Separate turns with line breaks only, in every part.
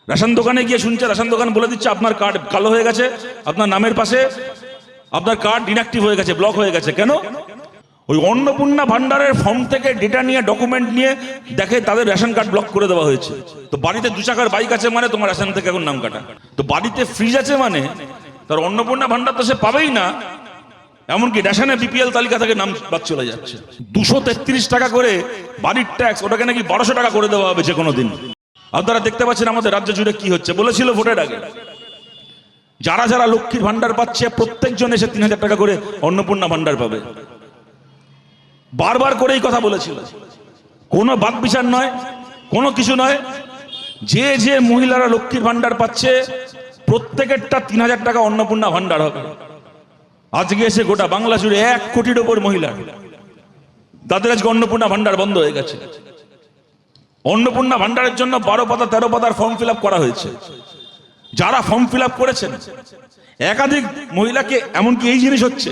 Ration দোকানে গিয়ে শুনছে, রেশন দোকান বলে দিচ্ছে আপনার কার্ড কালো হয়ে গেছে, আপনার নামের পাশে আপনার কার্ড ইনঅ্যাক্টিভ হয়ে গেছে, ব্লক হয়ে গেছে। কেন? ওই অন্নপূর্ণা ভান্ডারের ফর্ম থেকে ডেটা নিয়ে, ডকুমেন্ট নিয়ে দেখে তাদের রেশন কার্ড ব্লক করে দেওয়া হয়েছে। তো বাড়িতে 2 চাকার বাইক আছে মানে তোমার রেশন থেকে এখন নাম কাটা। তো বাড়িতে ফ্রিজ আছে মানে তার অন্নপূর্ণা ভান্ডার তো সে পাবেই না, এমনকি রেশনে বিপিএল তালিকা থেকে নাম বাদ চলে যাচ্ছে। 233 টাকা করে বাড়ির ট্যাক্স, ওটাকে নাকি 1200 টাকা করে দেওয়া হবে যে কোনো দিন। আপনারা দেখতে পাচ্ছেন আমাদের রাজ্য জুড়ে কি হচ্ছে। বলেছিল ভোটের আগে যারা যারা লক্ষ্মীর ভান্ডার পাচ্ছে প্রত্যেকজন এসে 3000 টাকা করে অন্নপূর্ণা ভান্ডার পাবে। বারবার করে এই কথা বলেছিল, কোনো বাদ বিচার নয়, কোনো কিছু নয়। যে যে মহিলারা লক্ষ্মীর ভান্ডার পাচ্ছে প্রত্যেকেরটা 3000 টাকা অন্নপূর্ণা ভান্ডার হবে। আজকে এসে গোটা বাংলা জুড়ে 1 কোটির ওপর মহিলা, তাদের আজকে অন্নপূর্ণা ভান্ডার বন্ধ হয়ে গেছে। অন্নপূর্ণা ভান্ডারের জন্য 12 পাতা 13 পাতার ফর্ম ফিল আপ করা হয়েছে। যারা ফর্ম ফিল আপ করেছেন একাধিক মহিলাকে এমনকি এই জিনিস হচ্ছে,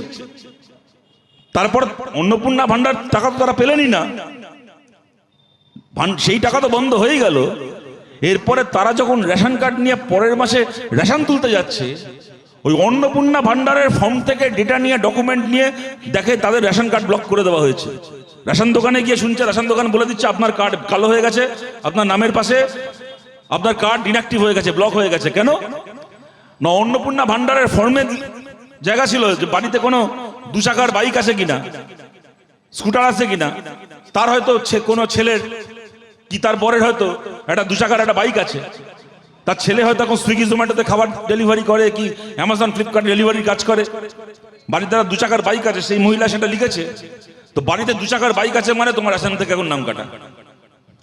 তারপর অন্নপূর্ণা ভান্ডার টাকা তো তারা পেলেনই না, সেই টাকা তো বন্ধ হয়ে গেল। এরপরে তারা যখন রেশন কার্ড নিয়ে পরের মাসে রেশন তুলতে যাচ্ছে, ওই অন্নপূর্ণা ভান্ডারের ফর্ম থেকে ডেটা নিয়ে, ডকুমেন্ট নিয়ে দেখে তাদের রেশন কার্ড ব্লক করে দেওয়া হয়েছে। রেশন দোকানে গিয়ে শুনছে, রেশন দোকান বলে দিচ্ছে আপনার কার্ড কালো হয়ে গেছে, আপনার নামের পাশে আপনার কার্ড ইনঅ্যাক্টিভ হয়ে গেছে, ব্লক হয়ে গেছে। কেন না? অন্নপূর্ণা ভান্ডারের ফর্মে জায়গা ছিল যে বাড়িতে কোনো 2 চাকার বাইক আছে কিনা, স্কুটার আছে কিনা, তার হয়তো কোনো ছেলের কি তার বরের হয়তো একটা 2 চাকার একটা বাইক আছে, তার ছেলে হয়তো এখন সুইগি জোম্যাটোতে খাবার ডেলিভারি করে, কি অ্যামাজন ফ্লিপকার্ট ডেলিভারির কাজ করে, বাড়িতে তার 2 চাকার বাইক আছে, সেই মহিলা সেটা লিখেছে। তো বাড়িতে 2 চাকার বাইক আছে মানে তোমার রেশন থেকে এখন নাম কাটা।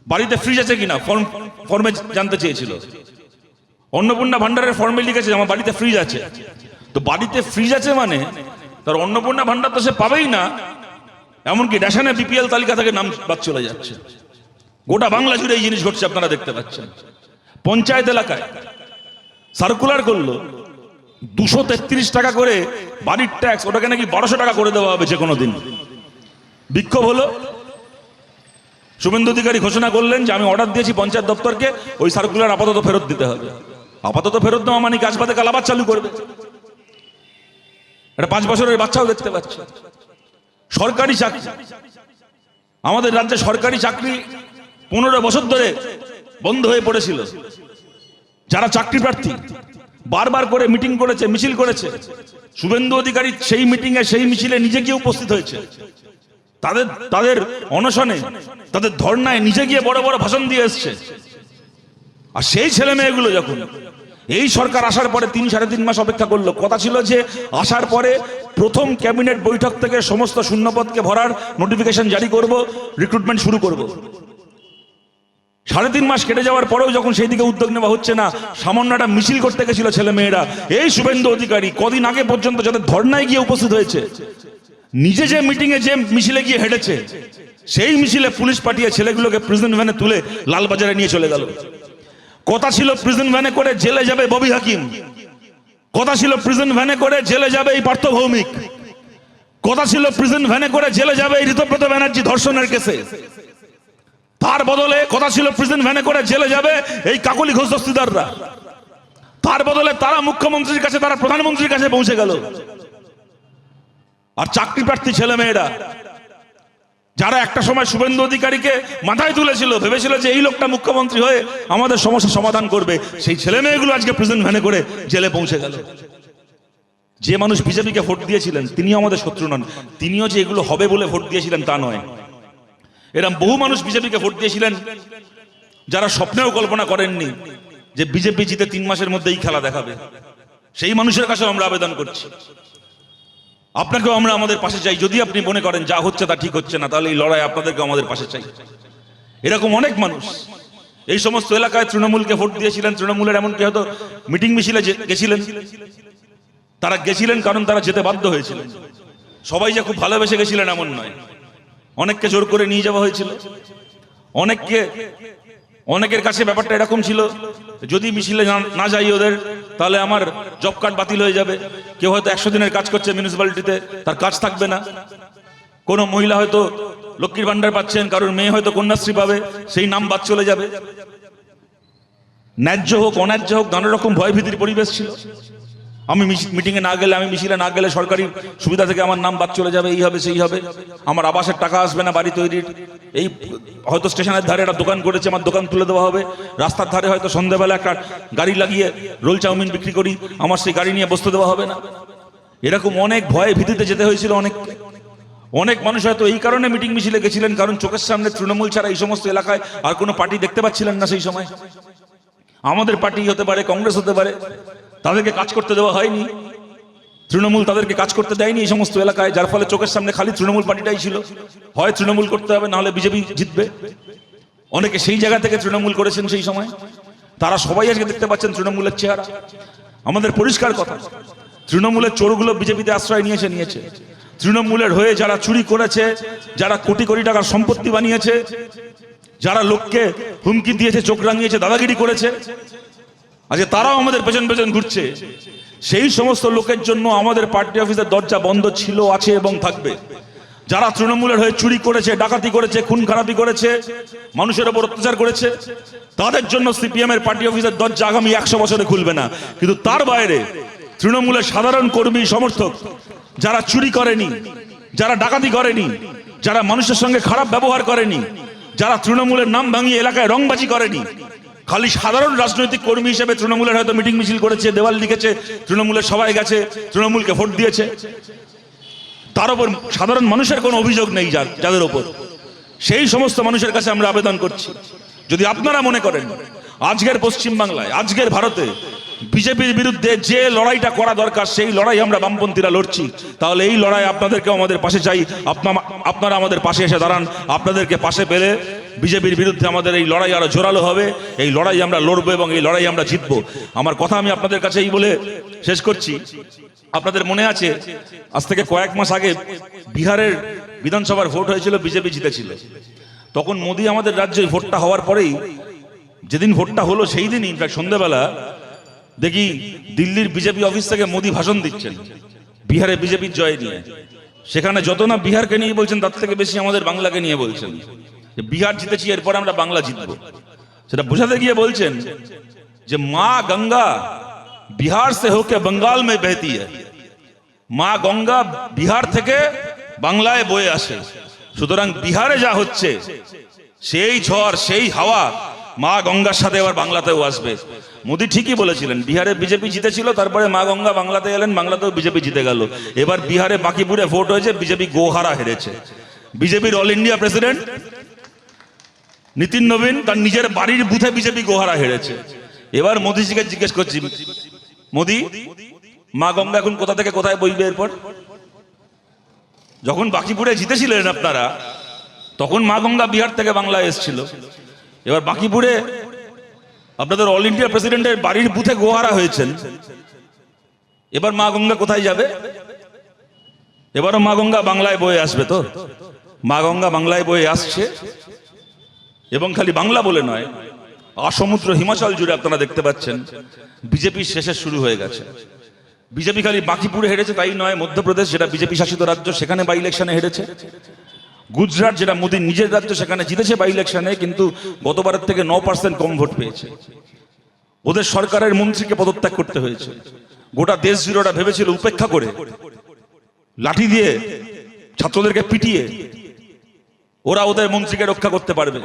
বাড়িতে ফ্রিজ আছে কিনা ফর্মে জানতে চেয়েছিল, অন্নপূর্ণা ভান্ডারের ফর্মে লিখেছে আমার বাড়িতে ফ্রিজ আছে। তো বাড়িতে ফ্রিজ আছে মানে তার অন্নপূর্ণা ভান্ডার তো সে পাবেই না, এমনকি রেশনে বিপিএল তালিকা থেকে নাম বাদ চলে যাচ্ছে। গোটা বাংলা জুড়ে এই জিনিস ঘটছে, আপনারা দেখতে পাচ্ছেন। পঞ্চায়েত এলাকায় সার্কুলার করলো 233 টাকা করে বাড়ির ট্যাক্স, ওটাকে নাকি 1200 টাকা করে দেওয়া হবে যে কোনো দিন। বিক্ষোভ হলো, শুভেন্দু অধিকারী ঘোষণা করলেন যে আমি অর্ডার দিয়েছি পঞ্চায়েত দপ্তরকে ওই সার্কুলার আপাতত ফেরত দিতে হবে। আপাতত ফেরত দেওয়া মানে কাজ বাদে কালাবাদ চালু করবে। এটা 5 বছরের বাচ্চাও দেখতে পাচ্ছে। সরকারি চাকরি, আমাদের রাজ্যে সরকারি চাকরি 15 বছর ধরে বন্ধ হয়ে পড়েছিল। যারা চাকরি প্রার্থী বারবার করে মিটিং করেছে, মিছিল করেছে, শুভেন্দু অধিকারী সেই মিটিংয়ে, সেই মিছিলে নিজে গিয়ে উপস্থিত হয়েছে। তাদের অনশনে, তাদের ধর্নায় নিজে গিয়ে বড় বড় ভাষণ দিয়ে এসছে। আর সেই ছেলে মেয়েগুলো যখন এই সরকার আসার পরে 3-3.5 মাস অপেক্ষা করলো, কথা ছিল যে আসার পরে প্রথম ক্যাবিনেট বৈঠক থেকে সমস্ত শূন্যপদকে ভরার নোটিফিকেশন জারি করব, রিক্রুটমেন্ট শুরু করব। 3.5 মাস কেটে যাওয়ার পরেও যখন সেই দিকে উদ্যোগ নেওয়া হচ্ছে না, সামান্য একটা মিছিল করতে গেছিল ছেলে মেয়েরা, এই শুভেন্দু অধিকারী কদিন আগে পর্যন্ত যাদের ধর্নায় গিয়ে উপস্থিত হয়েছে, নিজে যে মিটিংয়ে যে মিছিলে গিয়ে হেঁটেছে, সেই মিছিলে পুলিশ পাঠিয়ে ছেলেগুলোকে প্রিজন ভ্যানে তুলে লালবাজারে নিয়ে চলে গেল। কথা ছিল প্রিজন ভ্যানে করে জেলে যাবে ববি হাকিম, কথা ছিল প্রিজন ভ্যানে করে জেলে যাবে এই পার্থ ভৌমিক, কথা ছিল প্রিজন ভ্যানে করে জেলে যাবে এই ঋতব্রত ব্যানার্জি ধর্ষণের কেসে। তার বদলে কথা ছিল প্রিজন ভ্যানে করে জেলে যাবে এই কাকলি ঘোষ দস্তিদাররা। তার বদলে তারা মুখ্যমন্ত্রীর কাছে, তারা প্রধানমন্ত্রীর কাছে পৌঁছে গেল। আর চাকরি প্রার্থী ছেলে মেয়েরা যারা একটা সময় শুভেন্দু অধিকারীকে মাথায় তুলেছিল, ভেবেছিল যে এই লোকটা মুখ্যমন্ত্রী হয়ে আমাদের সমস্যা সমাধান করবে, সেই ছেলে মেয়েগুলো আজকে প্রিজন ভ্যানে করে জেলে পৌঁছে গেল। যে মানুষ বিজেপিকে ভোট দিয়েছিলেন তিনিও আমাদের শত্রু নন, তিনিও যে এগুলো হবে বলে ভোট দিয়েছিলেন তা নয়। এরকম বহু মানুষ বিজেপিকে ভোট দিয়েছিলেন যারা স্বপ্নেও কল্পনা করেননি যে বিজেপি জিতে 3 মাসের মধ্যে এই খেলা দেখাবে। সেই মানুষের কাছে আমরা আবেদন করছি, আপনাকেও আমরা আমাদের পাশে চাই। যদি আপনি মনে করেন যা হচ্ছে তা ঠিক হচ্ছে না, তাহলে এই লড়াই আপনাদেরকে আমাদের পাশে চাই। এরকম অনেক মানুষ এই সমস্ত এলাকায় তৃণমূলকে ভোট দিয়েছিলেন, তৃণমূলের এমনকি হয়তো মিটিং মিছিলে গেছিলেন। তারা গেছিলেন কারণ তারা যেতে বাধ্য হয়েছিলেন। সবাই যে খুব ভালোবেসে গেছিলেন এমন নয়, অনেককে জোর করে নিয়ে যাওয়া হয়েছিল। অনেকের কাছে ব্যাপারটা এরকম ছিল, যদি মিছিলে না যাই ওদের তাহলে আমার জব কার্ড বাতিল হয়ে যাবে। কেউ হয়তো 100 দিনের কাজ করছে মিউনিসিপ্যালিটিতে, তার কাজ থাকবে না। কোনো মহিলা হয়তো লক্ষ্মীর ভান্ডার পাচ্ছেন, কারোর মেয়ে হয়তো কন্যাশ্রী পাবে, সেই নাম বাদ চলে যাবে। ন্যায্য হোক অন্যায্য হোক নানা রকম ভয়ভীতির পরিবেশ ছিল। আমি মিটিংয়ে না গেলে, আমি মিছিলে না গেলে সরকারি সুবিধা থেকে আমার নাম বাদ চলে যাবে, এই হবে সেই হবে, আমার আবাসের টাকা আসবে না বাড়ি তৈরির, এই হয়তো স্টেশনের ধারে একটা দোকান করেছে, আমার দোকান তুলে দেওয়া হবে, রাস্তার ধারে হয়তো সন্ধ্যাবেলা একটা গাড়ি লাগিয়ে রোল চাউমিন বিক্রি করি, আমার সেই গাড়ি নিয়ে বসতে দেওয়া হবে না। এরকম অনেক ভয়ে ভীতিতে যেতে হয়েছিল। অনেক মানুষ হয়তো এই কারণে মিটিং মিছিলে গেছিলেন, কারণ চোখের সামনে তৃণমূল ছাড়া এই সমস্ত এলাকায় আর কোনো পার্টি দেখতে পাচ্ছিলেন না সেই সময়। আমাদের পার্টি হতে পারে, কংগ্রেস হতে পারে, তাদেরকে কাজ করতে দেওয়া হয়নি, তৃণমূল তাদেরকে কাজ করতে দেয়নি এই সমস্ত এলাকায়, যার ফলে চোখের সামনে খালি তৃণমূল পার্টিটাই ছিল। হয় তৃণমূল করতে হবে, নাহলে বিজেপি জিতবে। অনেকে সেই জায়গা থেকে তৃণমূল করেছেন সেই সময়, তারা সবাই আজকে দেখতে পাচ্ছেন তৃণমূলের চেহারা। আমাদের পরিষ্কার কথা, তৃণমূলের চোরগুলো বিজেপিতে আশ্রয় নিয়েছে। তৃণমূলের হয়ে যারা চুরি করেছে, যারা কোটি কোটি টাকার সম্পত্তি বানিয়েছে, যারা লোককে হুমকি দিয়েছে, চোখ রাঙিয়েছে, দাদাগিরি করেছে, আজকে তারাও আমাদের পেছন পেছন ঘুরছে। সেই সমস্ত লোকের জন্য আমাদের পার্টি অফিসের দরজা বন্ধ ছিল, আছে এবং থাকবে। যারা তৃণমূলের হয়ে চুরি করেছে, ডাকাতি করেছে, খুন খারাপি করেছে, মানুষের ওপর অত্যাচার করেছে, তাদের জন্য সিপিএম এর পার্টি অফিসের দরজা আগামী 100 বছরে খুলবে না। কিন্তু তার বাইরে তৃণমূলের সাধারণ কর্মী সমর্থক, যারা চুরি করেনি, যারা ডাকাতি করেনি, যারা মানুষের সঙ্গে খারাপ ব্যবহার করেনি, যারা তৃণমূলের নাম ভাঙিয়ে এলাকায় রংবাজি করেনি, খালি সাধারণ রাজনৈতিক কর্মী হিসেবে তৃণমূলের হয়তো মিটিং মিছিল করেছে, দেওয়াল লিখেছে, তৃণমূলের সবাই গেছে, তৃণমূলকে ভোট দিয়েছে, তার উপর সাধারণ মানুষের কোনো অভিযোগ নেই যাদের ওপর, সেই সমস্ত মানুষের কাছে আমরা আবেদন করছি, যদি আপনারা মনে করেন আজকের পশ্চিমবাংলায়, আজকের ভারতে বিজেপির বিরুদ্ধে যে লড়াইটা করা দরকার, সেই লড়াই আমরা বামপন্থীরা লড়ছি, তাহলে এই লড়াই আপনাদেরকেও আমাদের পাশে চাই। আপনারা আমাদের পাশে এসে দাঁড়ান। আপনাদেরকে পাশে পেলে বিজেপির বিরুদ্ধে আমাদের এই লড়াই আরো জোরালো হবে। এই লড়াই আমরা লড়বো এবং এই লড়াই আমরা জিতবো। আমার কথা আমি আপনাদের কাছে এই বলে শেষ করছি। আপনাদের মনে আছে, আজ থেকে কয়েক মাস আগে বিহারের বিধানসভার ভোট হয়েছিল, বিজেপি জিতেছিল। তখন মোদী আমাদের রাজ্যে ভোটটা হওয়ার পরেই, যেদিন ভোটটা হলো সেই দিনই প্রায় সন্ধ্যাবেলা দেখি দিল্লির বিজেপি অফিস থেকে মোদী ভাষণ দিচ্ছেন বিহারে বিজেপির জয় নিয়ে। সেখানে যত না বিহারকে নিয়ে বলছেন, তার থেকে বেশি আমাদের বাংলাকে নিয়ে বলছেন, যে বিহার জিতেছি, এরপরে আমরা বাংলা জিতবো। সেটা বোঝাতে গিয়ে বলছেন যে মা গঙ্গা বিহার সে হোকে বঙ্গাল মে বহতি হ্যায়, মা গঙ্গা বিহার থেকে বাংলায় বয়ে আসে। সুতরাং বিহারে যা হচ্ছে, সেই ঝড়, সেই হাওয়া মা গঙ্গার সাথে এবার বাংলাতেও আসবে। মোদী ঠিকই বলেছিলেন, বিহারে বিজেপি জিতেছিল, তারপরে মা গঙ্গা বাংলাতে এলেন, বাংলাতেও বিজেপি জিতে গেল। এবার বিহারে বাকিপুরে ভোট হয়েছে, বিজেপি গোহারা হেরেছে। বিজেপির অল ইন্ডিয়া প্রেসিডেন্ট নীতিন নবীন তার নিজের বাড়ির বুথে বিজেপি গোহারা হেরেছে। এবার মোদীজিকে জিজ্ঞেস করছি, মোদী, মা গঙ্গা এখন কোথা থেকে কোথায় বইবে এরপর? যখন বাকিপুরে জিতেছিলেন আপনারা, তখন মা গঙ্গা বিহার থেকে বাংলায় এসেছিল। এবার বাকিপুরে আপনাদের অল ইন্ডিয়া প্রেসিডেন্টের বাড়ির বুথে গোহারা হয়েছেন, এবার মা গঙ্গা কোথায় যাবে? এবারও মা গঙ্গা বাংলায় বয়ে আসবে তো? মা গঙ্গা বাংলায় বয়ে আসছে, এবং খালি বাংলা বলে নয়, আসমুদ্র হিমাচল জুড়ে আপনারা দেখতে পাচ্ছেন বিজেপির শেষে শুরু হয়ে গেছে। বিজেপি খালি বাকিপুরে হেরেছে তাই নয়, মধ্যপ্রদেশ যেটা বিজেপি শাসিত রাজ্য, সেখানে বাই ইলেকশনে হেরেছে। গুজরাট যেটা মোদীর নিজের রাজ্য, সেখানে জিতেছে বাই ইলেকশনে, কিন্তু গতবারের থেকে 9% কম ভোট পেয়েছে। ওদের সরকারের মন্ত্রীকে পদত্যাগ করতে হয়েছে। গোটা দেশ জুড়ে ওরা ভেবেছিল উপেক্ষা করে, লাঠি দিয়ে, ছাত্রদেরকে পিটিয়ে ওরা ওদের মন্ত্রীকে রক্ষা করতে পারবে,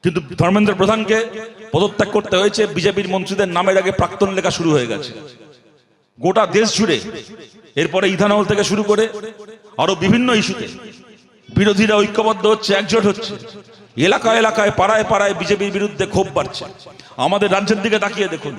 কিন্তু ধর্মেন্দ্র প্রধানকে পদত্যাগ করতে হয়েছে। বিজেপির মন্ত্রীদের নামের আগে প্রাক্তন লেখা শুরু হয়ে গেছে গোটা দেশ জুড়ে। এরপরে ইথানল থেকে শুরু করে আরো বিভিন্ন ইস্যুতে বিরোধীরা ঐক্যবদ্ধ হচ্ছে, একজোট হচ্ছে। এলাকায় এলাকায়, পাড়ায় পাড়ায় বিজেপির বিরুদ্ধে ক্ষোভ বাড়ছে। আমাদের রাজ্যের দিকে তাকিয়ে দেখুন,